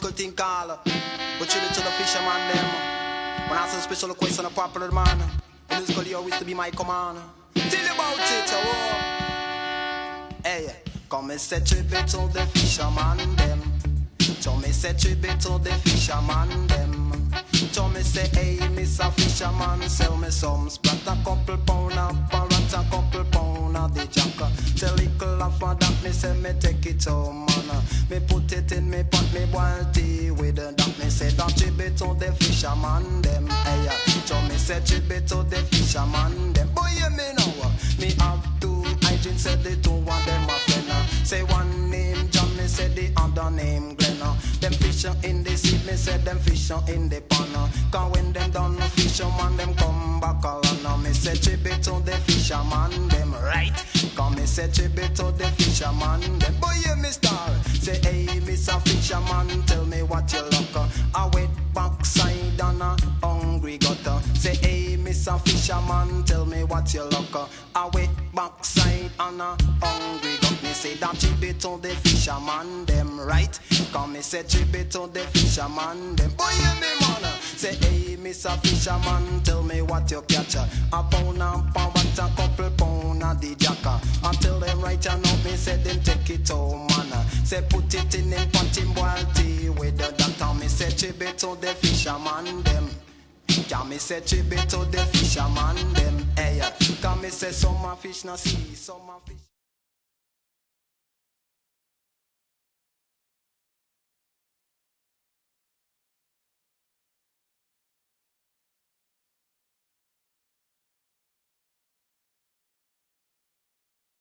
musical thing called but tribute to the fisherman them. When I ask a special question, a popular man, the musical you always to be my command. Tell you about it, oh. Hey, come and say tribute to the fisherman them. So me say tribute to the fisherman them. So me say, hey, Mr. Fisherman, sell me some sprat, a couple pound of parrot, a couple pound of the jacker. Say little of that, me say me take it home, man. Me put it in me pot, me boil tea with that. Me say that tribute to the fisherman them. Hey, so me say tribute to the fisherman them. Boy, you me know, me have two hygiene, said the two of them a friend. Say one name John, me say the other name Glenn. Them fishing in the sea, me say them fishing in the pond. Cause when them done fisherman, them come back around. Me say tribute to the fisherman them, right? Cause me say tribute to the fisherman them. Boy, you me star. Say, hey, Mr. Fisherman, tell me what you look. A wet backside and a hungry gutter. Say, hey, Mr. Fisherman, tell me what you look. A wet backside and a hungry gutter. Me say that tribute to the fisherman them, right? Cause me say tribute to the fisherman them. Boy, you me man. Say, hey, Mr. Fisherman, tell me what you catch. A pound and pound, a couple pound of the jacker. Until them right and up, me say them take it home, man. Say put it in them pot, him boil tea with the doctor. Me say tribute to the fisherman them. Can me say tribute to the fisherman them. Hey, can me say some fish na sea, some fish.